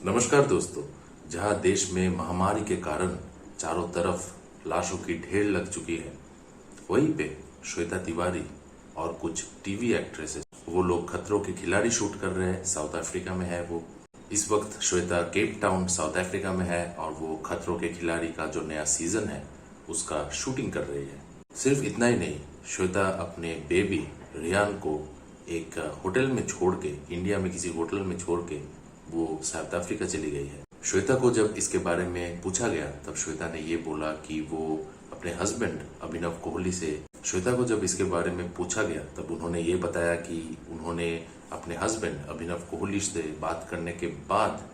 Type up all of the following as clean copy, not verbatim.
नमस्कार दोस्तों। जहां देश में महामारी के कारण चारों तरफ लाशों की ढेर लग चुकी है, वहीं पे श्वेता तिवारी और कुछ टीवी एक्ट्रेसेस वो लोग खतरों के खिलाड़ी शूट कर रहे हैं। साउथ अफ्रीका में है वो इस वक्त। Shweta Cape Town south Africa में है और वो खतरों के खिलाड़ी का जो नया सीजन है उसका शूटिंग कर रही है। सिर्फ इतना ही नहीं, श्वेता अपने बेबी रियान को एक होटल में छोड़ के, इंडिया में किसी होटल में छोड़ के वो साउथ अफ्रीका चली गई है। श्वेता को जब इसके बारे में पूछा गया तब श्वेता ने ये बोला कि वो अपने हस्बैंड अभिनव कोहली से, श्वेता को जब इसके बारे में पूछा गया तब उन्होंने ये बताया कि उन्होंने अपने हस्बैंड अभिनव कोहली से बात करने के बाद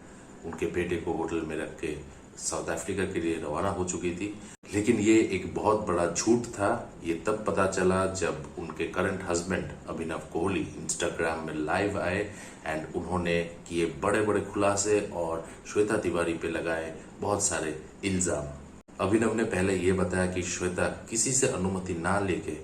उनके बेटे को होटल में रख के साउथ अफ्रीका के लिए रवाना हो चुकी थी। लेकिन ये एक बहुत बड़ा झूठ था। ये तब पता चला जब उनके करंट हस्बैंड अभिनव कोहली इंस्टाग्राम में लाइव आए एंड उन्होंने किए बड़े बड़े खुलासे और श्वेता तिवारी पे लगाए बहुत सारे इल्जाम। अभिनव ने पहले ये बताया कि श्वेता किसी से अनुमति ना लेके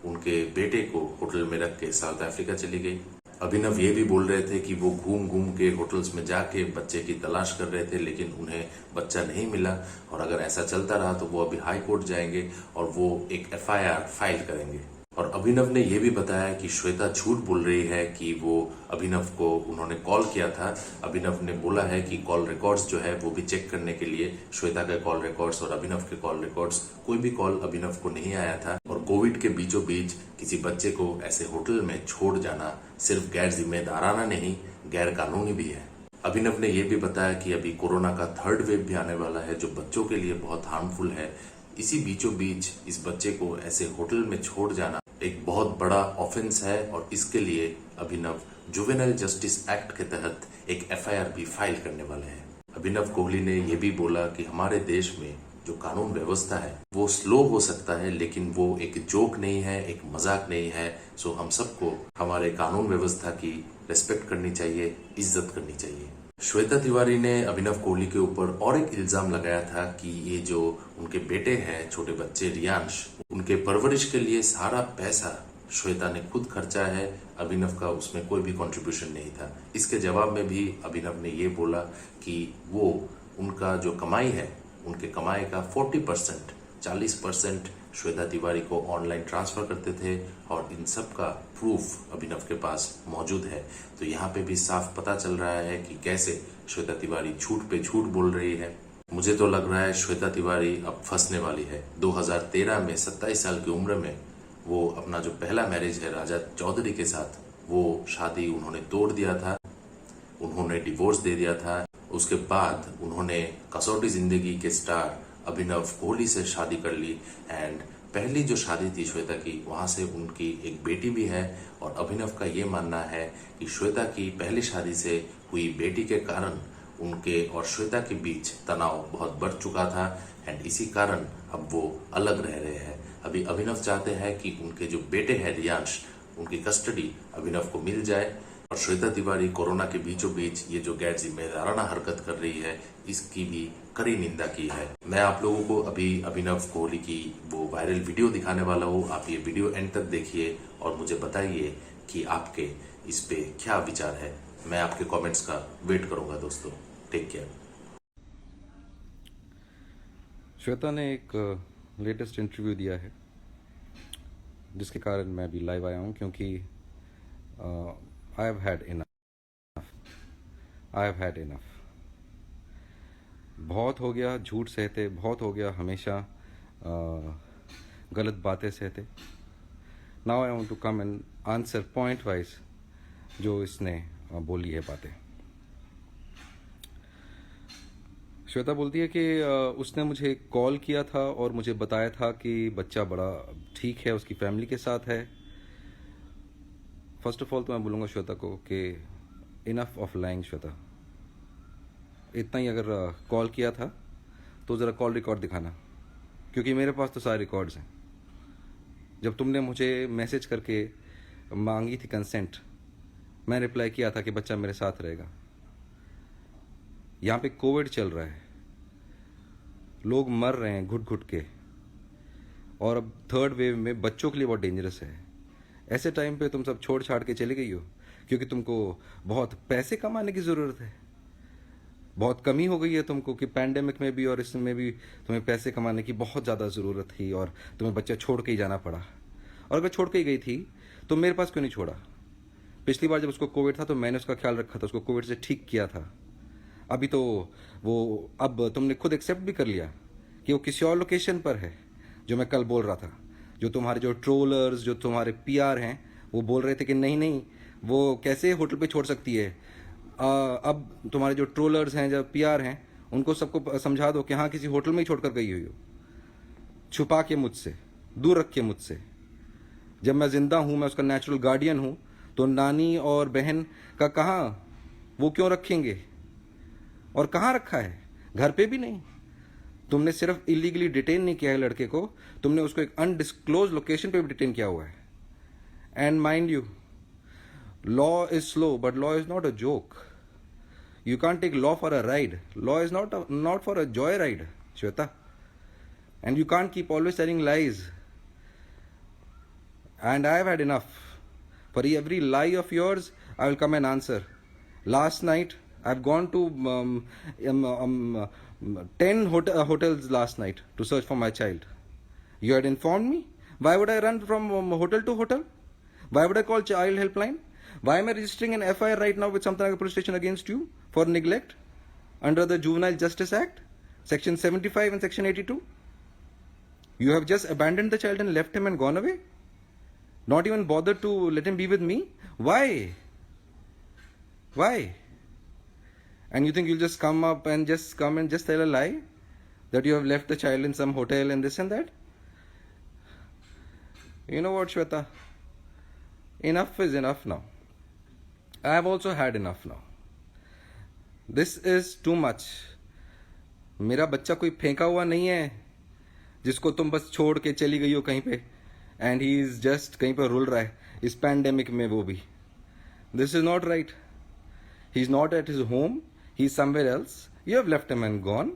उनके बेटे को होटल में रख के साउथ अफ्रीका चली गई। अभिनव ये भी बोल रहे थे कि वो घूम घूम के होटल्स में जाके बच्चे की तलाश कर रहे थे, लेकिन उन्हें बच्चा नहीं मिला और अगर ऐसा चलता रहा तो वो अभी हाई कोर्ट जाएंगे और वो एक एफआईआर फाइल करेंगे। और अभिनव ने यह भी बताया कि श्वेता झूठ बोल रही है कि वो अभिनव को उन्होंने कॉल किया था। अभिनव ने बोला है कि कॉल रिकॉर्ड्स जो है वो भी चेक करने के लिए श्वेता के कॉल रिकॉर्ड्स और अभिनव के कॉल रिकॉर्ड्स, कोई भी कॉल अभिनव को नहीं आया था। और कोविड के बीचों बीच किसी बच्चे को ऐसे होटल में छोड़ जाना सिर्फ गैर जिम्मेदाराना नहीं, गैर कानूनी भी है। अभिनव ने यह भी बताया कि अभी कोरोना का थर्ड वेव भी आने वाला है जो बच्चों के लिए बहुत हार्मफुल है। इसी बीचों बीच इस बच्चे को ऐसे होटल में छोड़ जाना एक बहुत बड़ा ऑफेंस है और इसके लिए अभिनव जुवेनाइल जस्टिस एक्ट के तहत एक एफआईआर भी फाइल करने वाले हैं। अभिनव कोहली ने यह भी बोला कि हमारे देश में जो कानून व्यवस्था है वो स्लो हो सकता है, लेकिन वो एक जोक नहीं है, एक मजाक नहीं है। सो हम सबको हमारे कानून व्यवस्था की रिस्पेक्ट करनी चाहिए, इज्जत करनी चाहिए। श्वेता तिवारी ने अभिनव कोहली के ऊपर और एक इल्जाम लगाया था कि ये जो उनके बेटे हैं, छोटे बच्चे रियांश, उनके परवरिश के लिए सारा पैसा श्वेता ने खुद खर्चा है, अभिनव का उसमें कोई भी कंट्रीब्यूशन नहीं था। इसके जवाब में भी अभिनव ने ये बोला कि वो उनका जो कमाई है, उनके कमाई का 40%, 40% श्वेता तिवारी को ऑनलाइन ट्रांसफर करते थे और इन सब का प्रूफ अभिनव के पास मौजूद है। तो यहाँ पे भी साफ पता चल रहा है कि कैसे श्वेता तिवारी झूठ पे झूठ बोल रही है। मुझे तो लग रहा है श्वेता तिवारी अब फंसने वाली है। 2013 में 27 साल की उम्र में वो अपना जो पहला मैरिज है राजा चौधरी के साथ, वो शादी उन्होंने तोड़ दिया था, उन्होंने डिवोर्स दे दिया था। उसके बाद उन्होंने कसौटी जिंदगी के स्टार अभिनव कोहली से शादी कर ली एंड पहली जो शादी थी श्वेता की, वहां से उनकी एक बेटी भी है। और अभिनव का ये मानना है कि श्वेता की पहली शादी से हुई बेटी के कारण उनके और श्वेता के बीच तनाव बहुत बढ़ चुका था एंड इसी कारण अब वो अलग रह रहे हैं। अभी अभिनव चाहते हैं कि उनके जो बेटे हैं रियांश, उनकी कस्टडी अभिनव को मिल जाए। और श्वेता तिवारी कोरोना के बीचों बीच ये जो गैर जिम्मेदाराना हरकत कर रही है, इसकी भी कड़ी निंदा की है। मैं आप लोगों को अभी अभिनव कोहली की वो वायरल वीडियो दिखाने वाला हूँ। आप ये वीडियो एंड तक देखिए और मुझे बताइए कि आपके इस पे क्या विचार है। मैं आपके कमेंट्स का वेट करूंगा दोस्तों। Take care. श्वेता ने एक लेटेस्ट इंटरव्यू दिया है जिसके कारण मैं अभी लाइव आया हूँ, क्योंकि आई हैव हैड इनफ। बहुत हो गया झूठ सहते, बहुत हो गया हमेशा गलत बातें सहते। Now I want to come and answer point wise जो इसने बोली है बातें। श्वेता बोलती है कि उसने मुझे कॉल किया था और मुझे बताया था कि बच्चा बड़ा ठीक है, उसकी फैमिली के साथ है। फर्स्ट ऑफ ऑल तो मैं बोलूँगा श्वेता को कि इनफ ऑफ लाइंग श्वेता। इतना ही अगर कॉल किया था तो ज़रा कॉल रिकॉर्ड दिखाना, क्योंकि मेरे पास तो सारे रिकॉर्ड्स हैं। जब तुमने मुझे मैसेज करके मांगी थी कंसेंट, मैं रिप्लाई किया था कि बच्चा मेरे साथ रहेगा। यहाँ पे कोविड चल रहा है, लोग मर रहे हैं घुट घुट के, और अब थर्ड वेव में बच्चों के लिए बहुत डेंजरस है। ऐसे टाइम पे तुम सब छोड़ छाड़ के चली गई हो क्योंकि तुमको बहुत पैसे कमाने की ज़रूरत है। बहुत कमी हो गई है तुमको कि पैंडेमिक में भी और इसमें भी तुम्हें पैसे कमाने की बहुत ज़्यादा ज़रूरत थी और तुम्हें बच्चा छोड़ के ही जाना पड़ा। और अगर छोड़ के ही गई थी तो मेरे पास क्यों नहीं छोड़ा? पिछली बार जब उसको कोविड था तो मैंने उसका ख्याल रखा था, उसको कोविड से ठीक किया था। अभी तो वो अब तुमने खुद एक्सेप्ट भी कर लिया कि वो किसी और लोकेशन पर है। जो मैं कल बोल रहा था, जो तुम्हारे जो ट्रोलर्स, जो तुम्हारे पीआर हैं, वो बोल रहे थे कि नहीं नहीं वो कैसे होटल पे छोड़ सकती है। अब तुम्हारे जो ट्रोलर्स हैं, जो पीआर हैं, उनको सबको समझा दो कि हाँ किसी होटल में ही छोड़कर गई हुई हो, छुपा के मुझसे, दूर रख के मुझसे। जब मैं जिंदा हूँ, मैं उसका नेचुरल गार्डियन हूँ, तो नानी और बहन का कहाँ, वो क्यों रखेंगे? और कहाँ रखा है? घर पे भी नहीं। तुमने सिर्फ इलीगली डिटेन नहीं किया है लड़के को, तुमने उसको एक अनडिस्क्लोज लोकेशन पे भी डिटेन किया हुआ है। And mind you, law is slow but law is not a joke. You can't take law for a ride. Law is not for a joy ride, Shweta. And you can't keep always telling lies. And I have had enough. For every lie of yours, I will come and answer. Last night, I've gone to 10 hotels last night to search for my child. You had informed me. Why would I run from hotel to hotel? Why would I call child helpline? Why am I registering an FIR right now with Samtanagar police station against you for neglect under the Juvenile Justice Act, section 75 and section 82? You have just abandoned the child and left him and gone away? Not even bothered to let him be with me? Why? Why? And you think you'll just come and just tell a lie that you have left the child in some hotel and this and that? You know what, Shweta? Enough is enough now. I have also had enough now. This is too much. मेरा बच्चा कोई फेंका हुआ नहीं है जिसको तुम बस छोड़ के चली गई हो कहीं पे, एंड ही इज जस्ट कहीं पर रुल रहा है इस पैंडेमिक में, वो भी. This is not right. He is not at his home, he is somewhere else. You have left him and gone.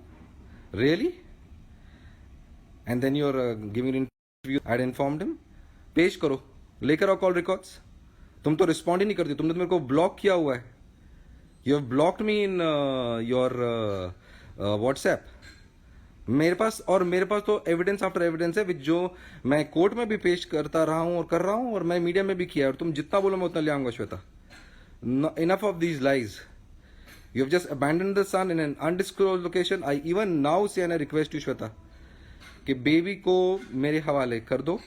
Really? And then you are giving interview. I had informed him. पेश करो, लेकर आओ call records. तुम तो respond ही नहीं करती. तुमने तो मेरे को ब्लॉक किया हुआ है. You have blocked me in your WhatsApp. मेरे पास तो एविडेंस आफ्टर एविडेंस है, जो मैं कोर्ट में भी पेश करता रहा हूं और कर रहा हूं, और मैं मीडिया में भी किया है. और तुम जितना बोलो मैं उतना ले आऊंगा, Shweta. Enough of these lies. You have just abandoned the son in an undisclosed location. I even now say and I request you, Shweta, कि बेबी को मेरे हवाले कर दो.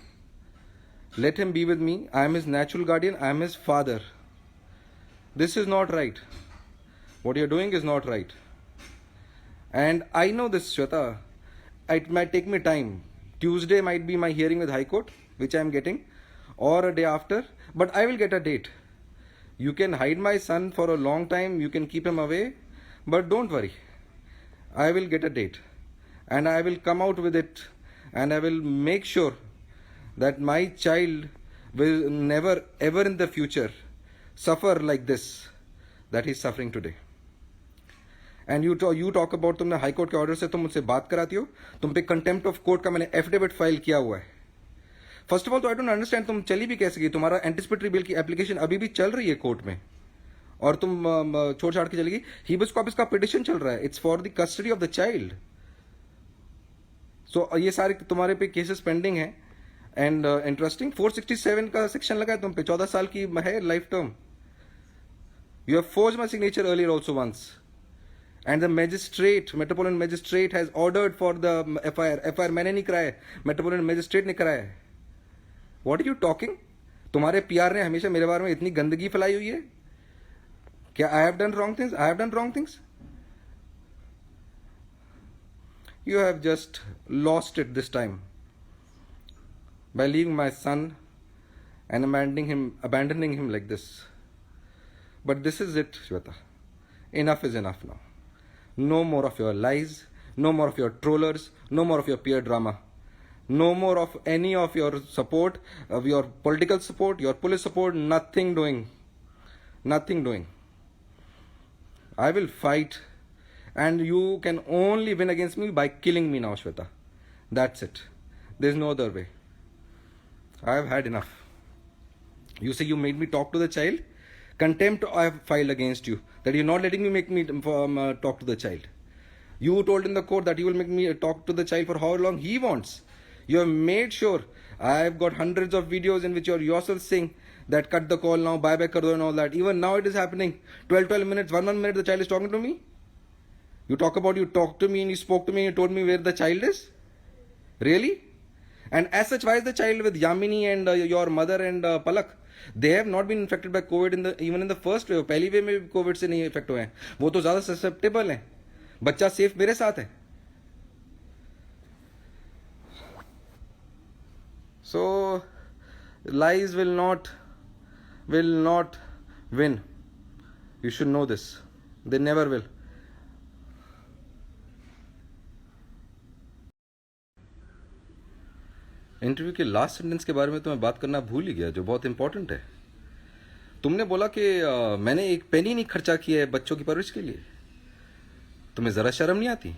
Let him be with me. I am his natural guardian. I am his father. This is not right. What you're doing is not right. And I know this, Shweta. It might take me time. Tuesday might be my hearing with High Court, which I am getting, or a day after. But I will get a date. You can hide my son for a long time. You can keep him away. But don't worry. I will get a date. And I will come out with it. And I will make sure that my child will never ever in the future suffer like this that he is suffering today. And you talk about, तुमने high court के order से तुम मुझसे बात कराती हो. तुम पे कंटेम्प्ट ऑफ कोर्ट का मैंने एफिडेविट फाइल किया हुआ है. फर्स्ट ऑफ ऑल तो आई डोंट अंडरस्टैंड तुम चली भी कैसे गई. तुम्हारा एंटिसिपेटरी बिल की एप्लीकेशन अभी भी चल रही है कोर्ट में, और तुम छोड़ छाड़ के चली गई. हीबस कॉर्पस का पिटिशन चल रहा है. It's for the custody of the child. So ये सारे तुम्हारे पे केसेस पेंडिंग है. एंड इंटरेस्टिंग, 467 का सेक्शन लगा है तुम पे. 14 साल की है life term. You have forged my signature earlier also once, and the magistrate, metropolitan magistrate has ordered for the FIR मैंने नहीं कराया है, मेट्रोपॉलिटन मैजिस्ट्रेट ने कराया है. What are you talking? तुम्हारे पीआर ने हमेशा मेरे बारे में इतनी गंदगी फैलाई हुई है. क्या I have done wrong things? I have done wrong things? You have just lost it this time by leaving my son and abandoning him like this. But this is it, Shweta. Enough is enough now. No more of your lies, no more of your trollers, no more of your peer drama, no more of any of your support, of your political support, your police support. Nothing doing. I will fight. And you can only win against me by killing me now, Shweta. That's it. There's no other way. I have had enough. You say you made me talk to the child. Contempt I have filed against you, that you're not letting me talk to the child. You told in the court that you will make me talk to the child for how long he wants. You have made sure. I've got hundreds of videos in which you're yourself saying that cut the call now, bye bye kar do and all that. Even now it is happening. 12 minutes, 1 minute the child is talking to me. You talk to me and you spoke to me and you told me where the child is? Really? And as such, why is the child with Yamini and your mother and Palak? They have not been infected by COVID even in the first wave. पहली wave में COVID से नहीं effect हुए हैं. वो तो ज़्यादा susceptible हैं. बच्चा सेफ मेरे साथ है. So lies will not win. You should know this. They never will. Interview के लास्ट सेंटेंस के बारे में तो मैं बात करना भूल ही गया, जो बहुत इंपॉर्टेंट है. तुमने बोला कि मैंने एक पेनी नहीं खर्चा किया है बच्चों की परवरिश के लिए. तुम्हें ज़रा शर्म नहीं आती?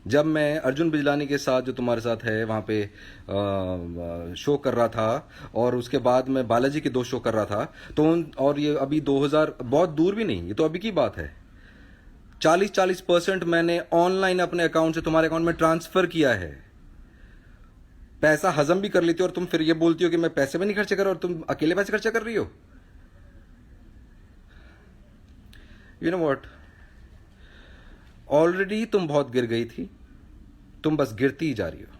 जब मैं अर्जुन बिजलानी के साथ, जो तुम्हारे साथ है, वहाँ पे शो कर रहा था और उसके बाद मैं बालाजी के 2 शो कर रहा था, तो और ये अभी 2000 बहुत दूर भी नहीं, ये तो अभी की बात है, 40% मैंने ऑनलाइन अपने अकाउंट से तुम्हारे अकाउंट में ट्रांसफ़र किया है. पैसा हजम भी कर लेती हो और तुम फिर ये बोलती हो कि मैं पैसे भी नहीं खर्चे कर रहा और तुम अकेले पैसे खर्चा कर रही हो. यू नो व्हाट, ऑलरेडी तुम बहुत गिर गई थी, तुम बस गिरती ही जा रही हो.